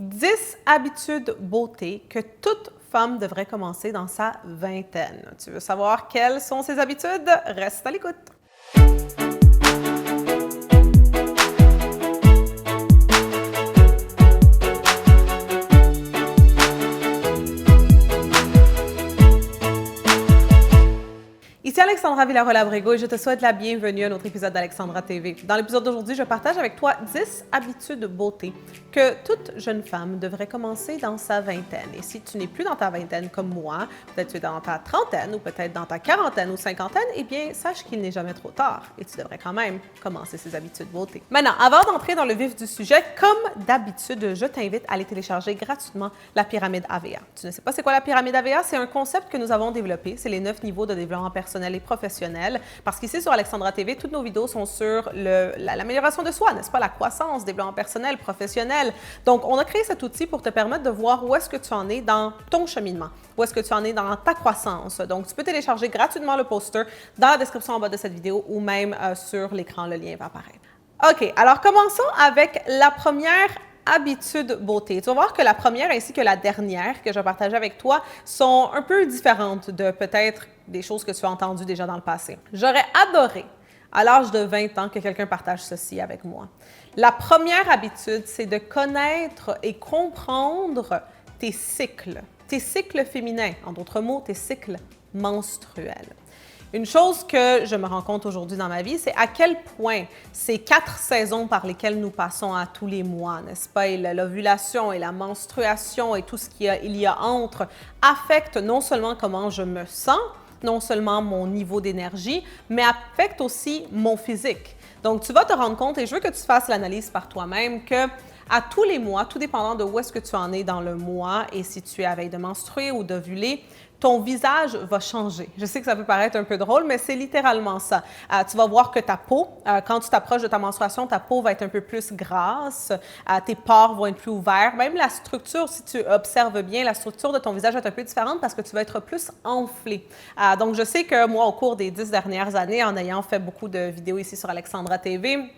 10 habitudes beauté que toute femme devrait commencer dans sa vingtaine. Tu veux savoir quelles sont ces habitudes? Reste à l'écoute. Ici Alexandra Villarreal-Abrego et je te souhaite la bienvenue à notre épisode d'Alexandra TV. Dans l'épisode d'aujourd'hui, je partage avec toi 10 habitudes beauté que toute jeune femme devrait commencer dans sa vingtaine. Et si tu n'es plus dans ta vingtaine comme moi, peut-être tu es dans ta trentaine ou peut-être dans ta quarantaine ou cinquantaine, eh bien, sache qu'il n'est jamais trop tard et tu devrais quand même commencer ces habitudes beauté. Maintenant, avant d'entrer dans le vif du sujet, comme d'habitude, je t'invite à aller télécharger gratuitement la pyramide AVA. Tu ne sais pas c'est quoi la pyramide AVA? C'est un concept que nous avons développé. C'est les 9 niveaux de développement personnel et professionnel. Parce qu'ici, sur Alexandra TV, toutes nos vidéos sont sur l'amélioration de soi, n'est-ce pas? La croissance, développement personnel, professionnel. Donc, on a créé cet outil pour te permettre de voir où est-ce que tu en es dans ton cheminement, où est-ce que tu en es dans ta croissance. Donc, tu peux télécharger gratuitement le poster dans la description en bas de cette vidéo ou même sur l'écran, le lien va apparaître. OK, alors commençons avec la première habitude beauté. Tu vas voir que la première ainsi que la dernière que je vais partager avec toi sont un peu différentes de peut-être des choses que tu as entendues déjà dans le passé. J'aurais adoré, à l'âge de 20 ans, que quelqu'un partage ceci avec moi. La première habitude, c'est de connaître et comprendre tes cycles féminins, en d'autres mots, tes cycles menstruels. Une chose que je me rends compte aujourd'hui dans ma vie, c'est à quel point ces 4 saisons par lesquelles nous passons à tous les mois, n'est-ce pas, et l'ovulation et la menstruation et tout ce qu'il y a entre, affectent non seulement comment je me sens, non seulement mon niveau d'énergie, mais affectent aussi mon physique. Donc, tu vas te rendre compte, et je veux que tu fasses l'analyse par toi-même, que à tous les mois, tout dépendant de où est-ce que tu en es dans le mois et si tu es à veille de menstruer ou d'ovuler, ton visage va changer. Je sais que ça peut paraître un peu drôle, mais c'est littéralement ça. Tu vas voir que ta peau, quand tu t'approches de ta menstruation, ta peau va être un peu plus grasse, tes pores vont être plus ouverts. Même la structure, si tu observes bien, la structure de ton visage va être un peu différente parce que tu vas être plus enflé. Donc, je sais que moi, au cours des 10 dernières années, en ayant fait beaucoup de vidéos ici sur Alexandra TV,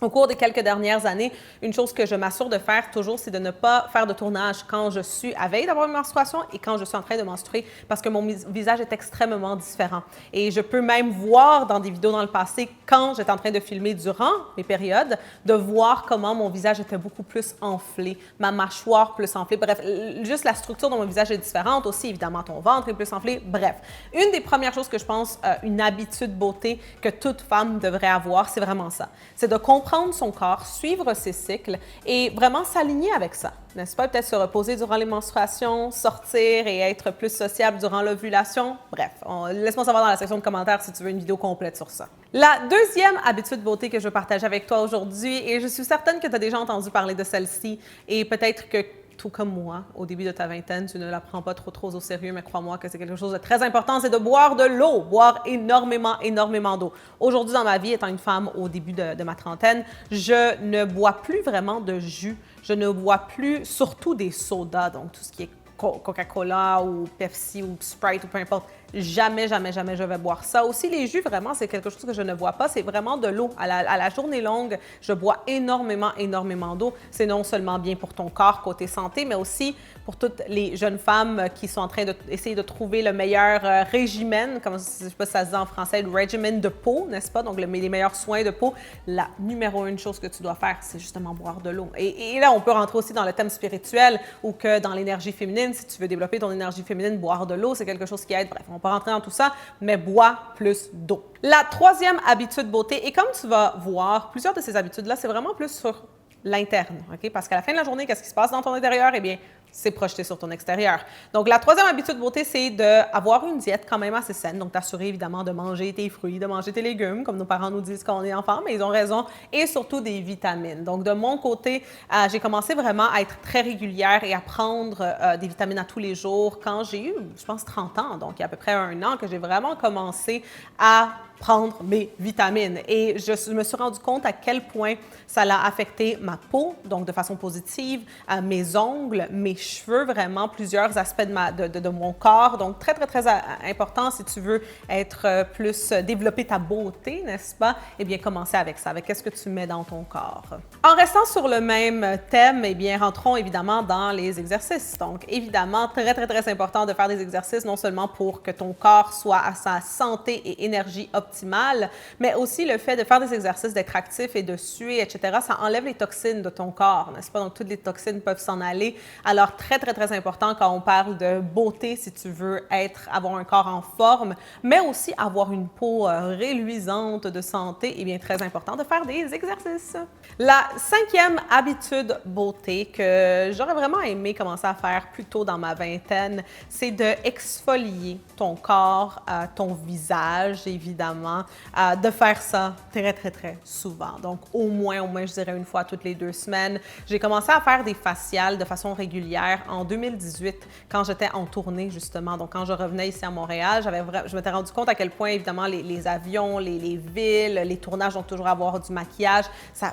au cours des quelques dernières années, une chose que je m'assure de faire toujours, c'est de ne pas faire de tournage quand je suis à veille d'avoir une menstruation et quand je suis en train de menstruer parce que mon visage est extrêmement différent. Et je peux même voir dans des vidéos dans le passé, quand j'étais en train de filmer durant mes périodes, de voir comment mon visage était beaucoup plus enflé, ma mâchoire plus enflée. Bref, juste la structure de mon visage est différente. Aussi, évidemment, ton ventre est plus enflé. Bref, une des premières choses que je pense, une habitude beauté que toute femme devrait avoir, c'est vraiment ça. C'est de comprendre son corps, suivre ses cycles et vraiment s'aligner avec ça, n'est-ce pas? Peut-être se reposer durant les menstruations, sortir et être plus sociable durant l'ovulation. Bref, laisse-moi savoir dans la section de commentaires si tu veux une vidéo complète sur ça. La deuxième habitude beauté que je veux partager avec toi aujourd'hui, et je suis certaine que tu as déjà entendu parler de celle-ci et peut-être que tout comme moi, au début de ta vingtaine, tu ne la prends pas trop au sérieux, mais crois-moi que c'est quelque chose de très important, c'est de boire de l'eau, boire énormément d'eau. Aujourd'hui, dans ma vie, étant une femme au début de ma trentaine, je ne bois plus vraiment de jus, je ne bois plus surtout des sodas, donc tout ce qui est Coca-Cola ou Pepsi ou Sprite ou peu importe. Jamais je vais boire ça. Aussi, les jus, vraiment, c'est quelque chose que je ne bois pas. C'est vraiment de l'eau. À la journée longue, je bois énormément d'eau. C'est non seulement bien pour ton corps, côté santé, mais aussi pour toutes les jeunes femmes qui sont en train d'essayer de trouver le meilleur régimen, comme je ne sais pas si ça se dit en français, le régimen de peau, n'est-ce pas? Donc, les meilleurs soins de peau. La numéro 1 chose que tu dois faire, c'est justement boire de l'eau. Et là, on peut rentrer aussi dans le thème spirituel ou que dans l'énergie féminine, si tu veux développer ton énergie féminine, boire de l'eau, c'est quelque chose qui aide. Bref, on peut rentrer dans tout ça, mais bois plus d'eau. La troisième habitude beauté, et comme tu vas voir, plusieurs de ces habitudes-là, c'est vraiment plus sur l'interne, OK? Parce qu'à la fin de la journée, qu'est-ce qui se passe dans ton intérieur? Eh bien, c'est projeté sur ton extérieur. Donc, la troisième habitude beauté, c'est d'avoir une diète quand même assez saine. Donc, t'assurer évidemment de manger tes fruits, de manger tes légumes, comme nos parents nous disent quand on est enfant, mais ils ont raison, et surtout des vitamines. Donc, de mon côté, j'ai commencé vraiment à être très régulière et à prendre des vitamines à tous les jours quand j'ai eu, je pense, 30 ans. Donc, il y a à peu près 1 an que j'ai vraiment commencé à prendre mes vitamines. Et je me suis rendu compte à quel point ça a affecté ma peau, donc de façon positive, mes ongles, mes cheveux, vraiment plusieurs aspects de mon corps. Donc, très, très, très important si tu veux être plus, développer ta beauté, n'est-ce pas? Eh bien, commencer avec ça, avec qu'est-ce que tu mets dans ton corps. En restant sur le même thème, eh bien, rentrons évidemment dans les exercices. Donc, évidemment, très, très, très important de faire des exercices, non seulement pour que ton corps soit à sa santé et énergie optimale, mais aussi le fait de faire des exercices, d'être actif et de suer, etc., ça enlève les toxines de ton corps, n'est-ce pas? Donc, toutes les toxines peuvent s'en aller. Alors, très, très, très important quand on parle de beauté, si tu veux avoir un corps en forme, mais aussi avoir une peau reluisante de santé, eh bien, très important de faire des exercices. La 5e habitude beauté que j'aurais vraiment aimé commencer à faire plus tôt dans ma vingtaine, c'est de exfolier ton corps, ton visage, évidemment, de faire ça très, très, très souvent. Donc, au moins, je dirais une fois toutes les 2 semaines. J'ai commencé à faire des faciales de façon régulière en 2018, quand j'étais en tournée, justement. Donc, quand je revenais ici à Montréal, je m'étais rendu compte à quel point, évidemment, les avions, les villes, les tournages, donc toujours avoir du maquillage,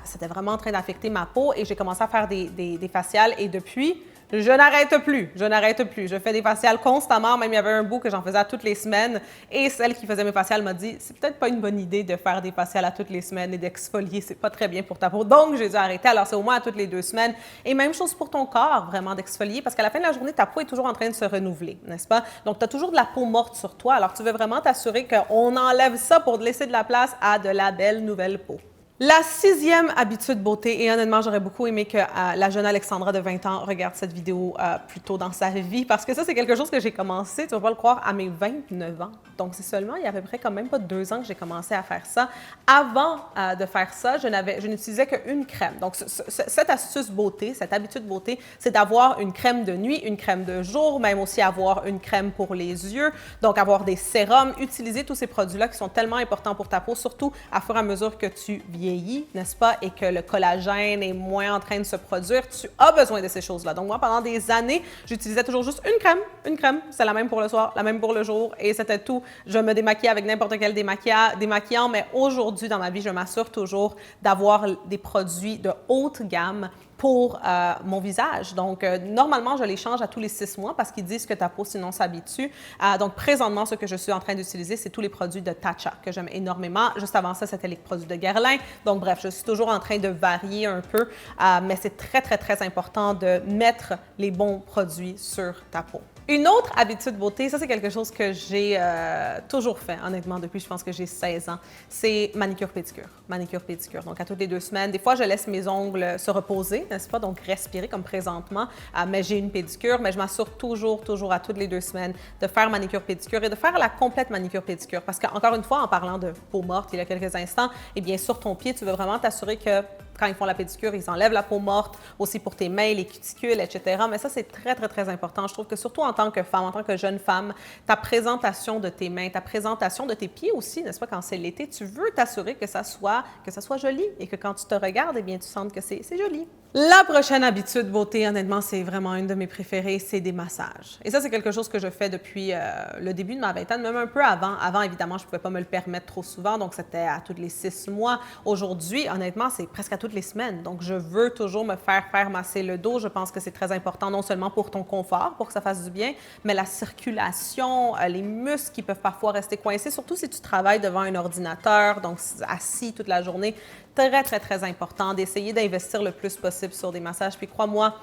c'était vraiment en train d'affecter ma peau et j'ai commencé à faire des faciales et depuis, je n'arrête plus. Je fais des faciales constamment. Même il y avait un bout que j'en faisais à toutes les semaines. Et celle qui faisait mes faciales m'a dit, c'est peut-être pas une bonne idée de faire des faciales à toutes les semaines et d'exfolier. C'est pas très bien pour ta peau. Donc, j'ai dû arrêter. Alors, c'est au moins à toutes les 2 semaines. Et même chose pour ton corps, vraiment, d'exfolier. Parce qu'à la fin de la journée, ta peau est toujours en train de se renouveler, n'est-ce pas? Donc, tu as toujours de la peau morte sur toi. Alors, tu veux vraiment t'assurer qu'on enlève ça pour laisser de la place à de la belle nouvelle peau. La 6e habitude beauté, et honnêtement, j'aurais beaucoup aimé que la jeune Alexandra de 20 ans regarde cette vidéo plus tôt dans sa vie, parce que ça, c'est quelque chose que j'ai commencé, tu vas pas le croire, à mes 29 ans. Donc, c'est seulement il y a à peu près quand même pas 2 ans que j'ai commencé à faire ça. Avant de faire ça, je n'utilisais qu'une crème. Donc, cette astuce beauté, cette habitude beauté, c'est d'avoir une crème de nuit, une crème de jour, même aussi avoir une crème pour les yeux, donc avoir des sérums, utiliser tous ces produits-là qui sont tellement importants pour ta peau, surtout à fur et à mesure que tu vieillis, n'est-ce pas, et que le collagène est moins en train de se produire, tu as besoin de ces choses-là. Donc moi, pendant des années, j'utilisais toujours juste une crème, c'est la même pour le soir, la même pour le jour, et c'était tout. Je me démaquillais avec n'importe quel démaquillant, mais aujourd'hui, dans ma vie, je m'assure toujours d'avoir des produits de haute gamme pour mon visage. Donc, normalement, je les change à tous les 6 mois parce qu'ils disent que ta peau, sinon, s'habitue. Donc, présentement, ce que je suis en train d'utiliser, c'est tous les produits de Tatcha que j'aime énormément. Juste avant ça, c'était les produits de Guerlain. Donc, bref, je suis toujours en train de varier un peu, mais c'est très, très, très important de mettre les bons produits sur ta peau. Une autre habitude beauté, ça c'est quelque chose que j'ai toujours fait, honnêtement, depuis je pense que j'ai 16 ans, c'est manicure-pédicure. Manicure-pédicure. Donc, à toutes les 2 semaines, des fois, je laisse mes ongles se reposer, n'est-ce pas? Donc, respirer comme présentement. Mais j'ai une pédicure, mais je m'assure toujours à toutes les 2 semaines de faire manicure-pédicure et de faire la complète manicure-pédicure. Parce qu'encore une fois, en parlant de peau morte il y a quelques instants, eh bien, sur ton pied, tu veux vraiment t'assurer que quand ils font la pédicure, ils enlèvent la peau morte, aussi pour tes mains, les cuticules, etc. Mais ça, c'est très, très, très important. Je trouve que surtout en tant que femme, en tant que jeune femme, ta présentation de tes mains, ta présentation de tes pieds aussi, n'est-ce pas, quand c'est l'été, tu veux t'assurer que ça soit joli et que quand tu te regardes, eh bien, tu sentes que c'est joli. La prochaine habitude beauté, honnêtement, c'est vraiment une de mes préférées, c'est des massages. Et ça, c'est quelque chose que je fais depuis le début de ma vingtaine, même un peu avant. Avant, évidemment, je ne pouvais pas me le permettre trop souvent, donc c'était à tous les 6 mois. Aujourd'hui, honnêtement, c'est presque à toutes les semaines. Donc, je veux toujours me faire masser le dos. Je pense que c'est très important, non seulement pour ton confort, pour que ça fasse du bien, mais la circulation, les muscles qui peuvent parfois rester coincés, surtout si tu travailles devant un ordinateur, donc assis toute la journée. Très, très, très important d'essayer d'investir le plus possible sur des massages. Puis crois-moi,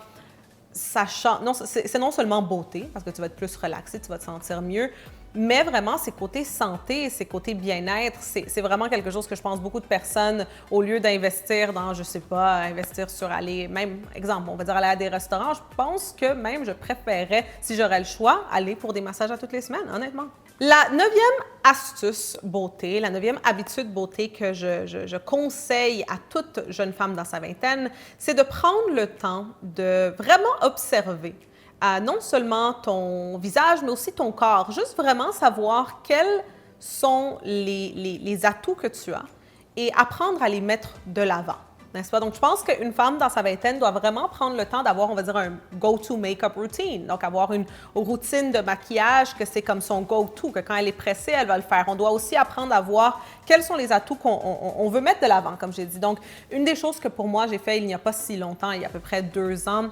ça change. Non, c'est non seulement beauté, parce que tu vas être plus relaxé, tu vas te sentir mieux, mais vraiment, c'est côté santé, c'est côté bien-être. C'est vraiment quelque chose que je pense beaucoup de personnes, au lieu d'investir dans, je sais pas, investir sur aller, même, exemple, on va dire aller à des restaurants, je pense que même je préférerais, si j'aurais le choix, aller pour des massages à toutes les semaines, honnêtement. La 9e astuce beauté, la 9e habitude beauté que je conseille à toute jeune femme dans sa vingtaine, c'est de prendre le temps de vraiment observer non seulement ton visage, mais aussi ton corps. Juste vraiment savoir quels sont les atouts que tu as et apprendre à les mettre de l'avant. N'est-ce pas? Donc, je pense qu'une femme dans sa vingtaine doit vraiment prendre le temps d'avoir, on va dire, un go-to make-up routine. Donc, avoir une routine de maquillage que c'est comme son go-to, que quand elle est pressée, elle va le faire. On doit aussi apprendre à voir quels sont les atouts qu'on veut mettre de l'avant, comme j'ai dit. Donc, une des choses que pour moi, j'ai fait il n'y a pas si longtemps, il y a à peu près 2 ans,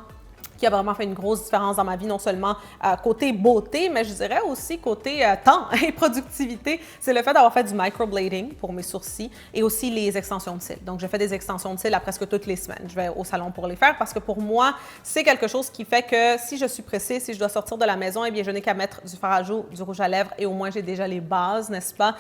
qui a vraiment fait une grosse différence dans ma vie, non seulement côté beauté, mais je dirais aussi côté temps et productivité. C'est le fait d'avoir fait du microblading pour mes sourcils et aussi les extensions de cils. Donc, je fais des extensions de cils à presque toutes les semaines. Je vais au salon pour les faire parce que pour moi, c'est quelque chose qui fait que si je suis pressée, si je dois sortir de la maison, eh bien, je n'ai qu'à mettre du fard à joues, du rouge à lèvres et au moins, j'ai déjà les bases, n'est-ce pas?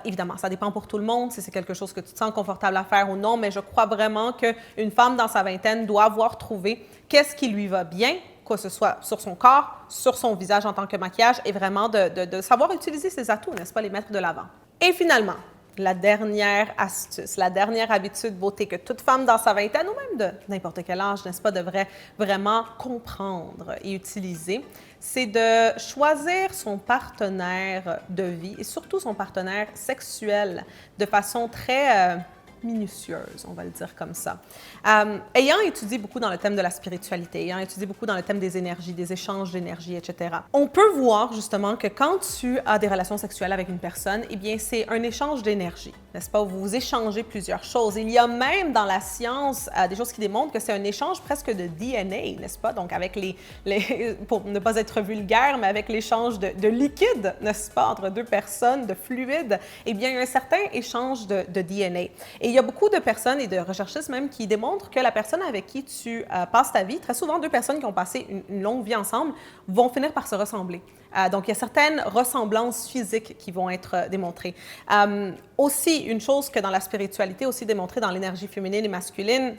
Évidemment, ça dépend pour tout le monde, si c'est quelque chose que tu te sens confortable à faire ou non, mais je crois vraiment qu'une femme dans sa vingtaine doit avoir trouvé qu'est-ce qui lui va bien, que ce soit sur son corps, sur son visage en tant que maquillage, et vraiment de savoir utiliser ses atouts, n'est-ce pas, les mettre de l'avant. Et finalement, la dernière astuce, la dernière habitude beauté que toute femme dans sa vingtaine ou même de n'importe quel âge, n'est-ce pas, devrait vraiment comprendre et utiliser, c'est de choisir son partenaire de vie et surtout son partenaire sexuel de façon très minutieuse, on va le dire comme ça. Ayant étudié beaucoup dans le thème de la spiritualité, ayant étudié beaucoup dans le thème des énergies, des échanges d'énergie, etc., on peut voir justement que quand tu as des relations sexuelles avec une personne, eh bien, c'est un échange d'énergie, n'est-ce pas? Vous échangez plusieurs choses. Il y a même dans la science des choses qui démontrent que c'est un échange presque de DNA, n'est-ce pas? Donc, avec pour ne pas être vulgaire, mais avec l'échange de liquide, n'est-ce pas, entre deux personnes, de fluide, eh bien, il y a un certain échange de DNA. Et il y a beaucoup de personnes et de recherchistes même qui démontrent que la personne avec qui tu passes ta vie, très souvent deux personnes qui ont passé une longue vie ensemble, vont finir par se ressembler. Donc, il y a certaines ressemblances physiques qui vont être démontrées. Aussi, une chose que dans la spiritualité, aussi démontrée dans l'énergie féminine et masculine,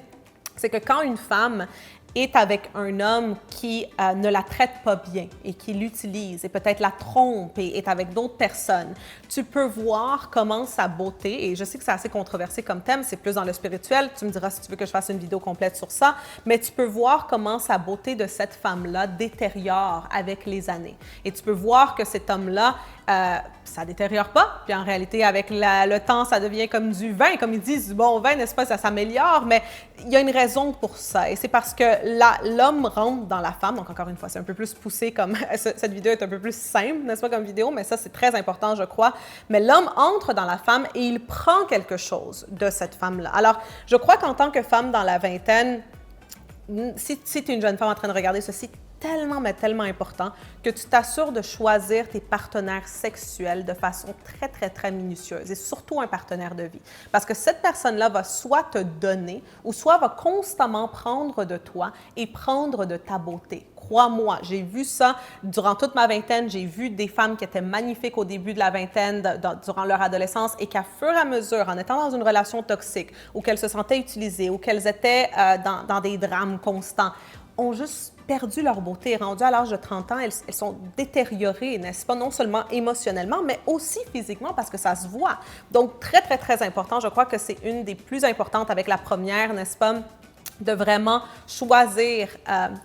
c'est que quand une femme est avec un homme qui ne la traite pas bien et qui l'utilise et peut-être la trompe et est avec d'autres personnes, tu peux voir comment sa beauté, et je sais que c'est assez controversé comme thème, c'est plus dans le spirituel, tu me diras si tu veux que je fasse une vidéo complète sur ça, mais tu peux voir comment sa beauté de cette femme-là détériore avec les années. Et tu peux voir que cet homme-là, ça détériore pas, puis en réalité, avec le temps, ça devient comme du vin, comme ils disent, du bon vin, n'est-ce pas, ça s'améliore, mais il y a une raison pour ça, et c'est parce que l'homme rentre dans la femme, donc encore une fois, c'est un peu plus poussé comme, cette vidéo est un peu plus simple, n'est-ce pas, comme vidéo, mais ça, c'est très important, je crois, mais l'homme entre dans la femme et il prend quelque chose de cette femme-là. Alors, je crois qu'en tant que femme dans la vingtaine, si tu es une jeune femme en train de regarder ceci, tellement, mais tellement important que tu t'assures de choisir tes partenaires sexuels de façon très, très, très minutieuse et surtout un partenaire de vie. Parce que cette personne-là va soit te donner ou soit va constamment prendre de toi et prendre de ta beauté. Crois-moi, j'ai vu ça durant toute ma vingtaine. J'ai vu des femmes qui étaient magnifiques au début de la vingtaine, durant leur adolescence, et qu'à fur et à mesure, en étant dans une relation toxique, ou qu'elles se sentaient utilisées, ou qu'elles étaient dans des drames constants, ont juste perdu leur beauté. Rendues à l'âge de 30 ans, elles sont détériorées, n'est-ce pas? Non seulement émotionnellement, mais aussi physiquement parce que ça se voit. Donc, très, très, très important. Je crois que c'est une des plus importantes avec la première, n'est-ce pas? De vraiment choisir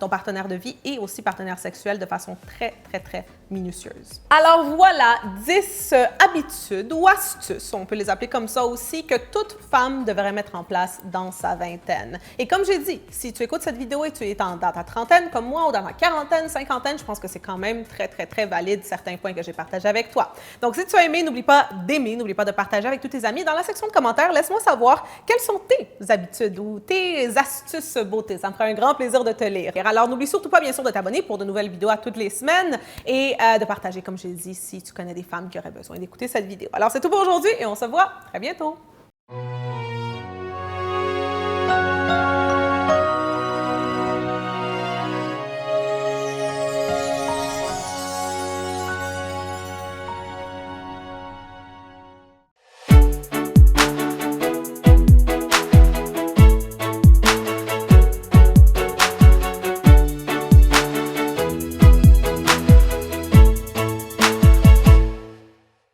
ton partenaire de vie et aussi partenaire sexuel de façon très, très, très minutieuse. Alors voilà, 10 habitudes ou astuces, on peut les appeler comme ça aussi, que toute femme devrait mettre en place dans sa vingtaine. Et comme j'ai dit, si tu écoutes cette vidéo et tu es dans ta trentaine comme moi ou dans ta quarantaine, cinquantaine, je pense que c'est quand même très, très, très valide certains points que j'ai partagés avec toi. Donc si tu as aimé, n'oublie pas d'aimer, n'oublie pas de partager avec tous tes amis. Dans la section de commentaires, laisse-moi savoir quelles sont tes habitudes ou tes astuces beauté. Ça me ferait un grand plaisir de te lire. Alors n'oublie surtout pas, bien sûr, de t'abonner pour de nouvelles vidéos à toutes les semaines et de partager, comme j'ai dit, si tu connais des femmes qui auraient besoin d'écouter cette vidéo. Alors, c'est tout pour aujourd'hui et on se voit très bientôt.